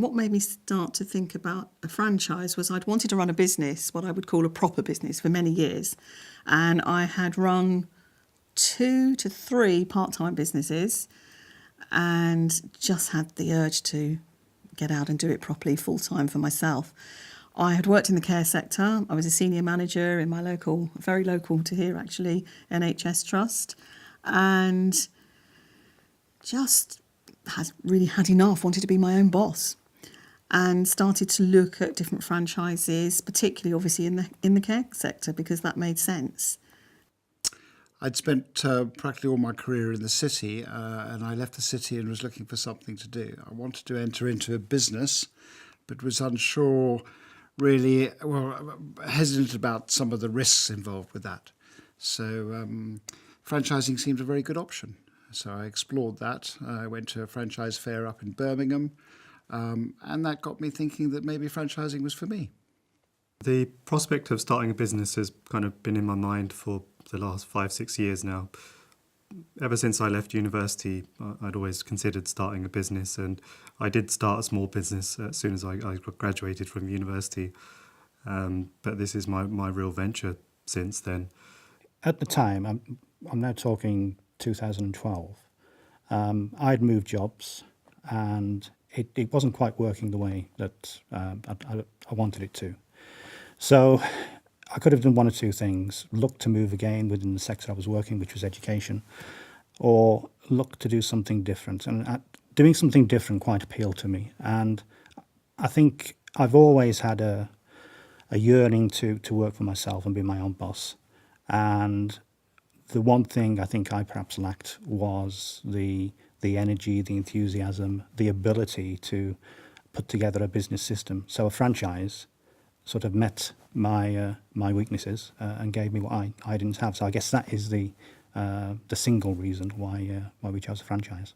What made me start to think about a franchise was I'd wanted to run a business, what I would call a proper business, for many years. And I had run 2 to 3 part-time businesses and just had the urge to get out and do it properly full-time for myself. I had worked in the care sector. I was a senior manager in my local, very local to here actually, NHS Trust, and just really had enough, wanted to be my own boss, and started to look at different franchises, particularly obviously in the care sector, because that made sense. I'd spent practically all my career in the city, and I left the city and was looking for something to do. I wanted to enter into a business, but was unsure, really, hesitant about some of the risks involved with that. So franchising seemed a very good option. So I explored that. I went to a franchise fair up in Birmingham, and that got me thinking that maybe franchising was for me. The prospect of starting a business has kind of been in my mind for the last 5-6 years now. Ever since I left university, I'd always considered starting a business, and I did start a small business as soon as I graduated from university. But this is my real venture since then. At the time, I'm now talking 2012, I'd moved jobs, and it wasn't quite working the way that I wanted it to. So I could have done one or two things: look to move again within the sector I was working, which was education, or look to do something different. And doing something different quite appealed to me. And I think I've always had a yearning to work for myself and be my own boss. And the one thing I think I perhaps lacked was the energy, the enthusiasm, the ability to put together a business system. So a franchise sort of met my weaknesses and gave me what I didn't have. So I guess that is the single reason why we chose a franchise.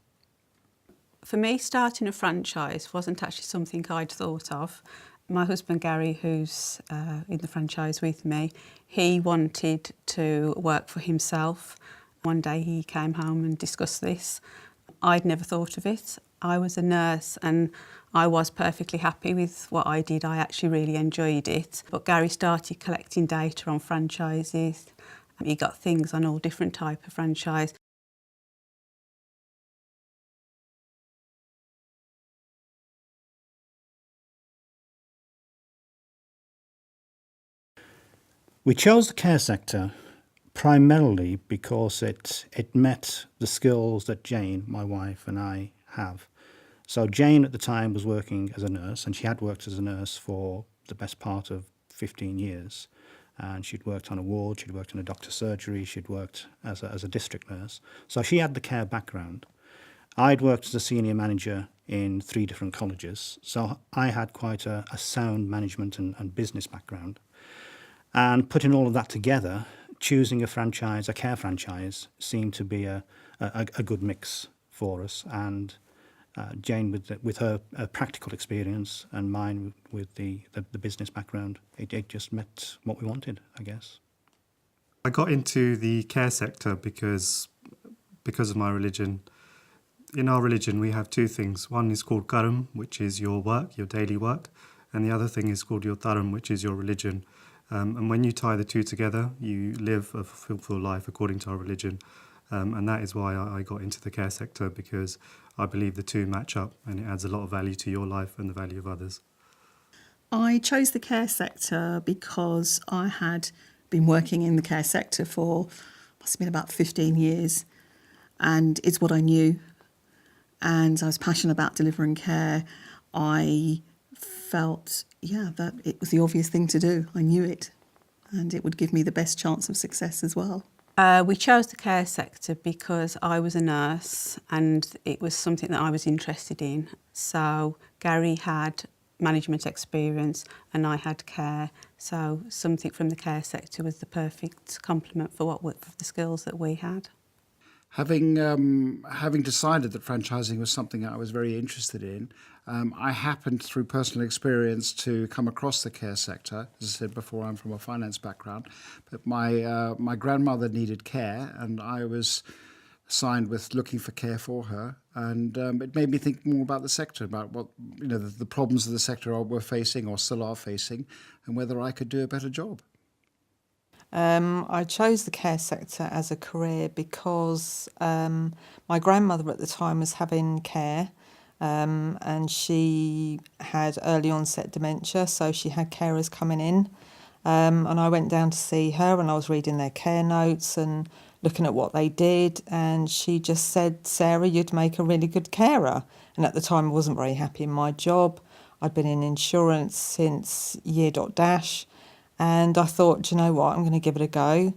For me, starting a franchise wasn't actually something I'd thought of. My husband Gary, who's in the franchise with me, he wanted to work for himself. One day he came home and discussed this. I'd never thought of it. I was a nurse and I was perfectly happy with what I did. I actually really enjoyed it. But Gary started collecting data on franchises. He got things on all different type of franchise. We chose the care sector primarily because it met the skills that Jane, my wife, and I have. So Jane at the time was working as a nurse, and she had worked as a nurse for the best part of 15 years. And she'd worked on a ward, she'd worked in a doctor's surgery, she'd worked as a district nurse. So she had the care background. I'd worked as a senior manager in 3 different colleges, so I had quite a sound management and business background. And putting all of that together, choosing a franchise, a care franchise, seemed to be a good mix for us. And Jane, with her practical experience, and mine with the business background, it just met what we wanted, I guess. I got into the care sector because of my religion. In our religion, we have 2 things. One is called karam, which is your work, your daily work, and the other thing is called your dharam, which is your religion. And when you tie the 2 together, you live a fulfilled life according to our religion. And that is why I got into the care sector, because I believe the 2 match up and it adds a lot of value to your life and the value of others. I chose the care sector because I had been working in the care sector for, must have been about 15 years, and it's what I knew. And I was passionate about delivering care. I felt, that it was the obvious thing to do. I knew it, and it would give me the best chance of success as well. We chose the care sector because I was a nurse and it was something that I was interested in. So Gary had management experience and I had care. So something from the care sector was the perfect complement for the skills that we had. Having decided that franchising was something I was very interested in, I happened through personal experience to come across the care sector. As I said before, I'm from a finance background, but my grandmother needed care, and I was signed with looking for care for her, and it made me think more about the sector, about what the problems of the sector were facing or still are facing, and whether I could do a better job. I chose the care sector as a career because my grandmother at the time was having care, and she had early onset dementia, so she had carers coming in. And I went down to see her, and I was reading their care notes and looking at what they did, and she just said, "Sarah, you'd make a really good carer." And at the time I wasn't very happy in my job. I'd been in insurance since year dot dash, and I thought, do you know what, I'm going to give it a go.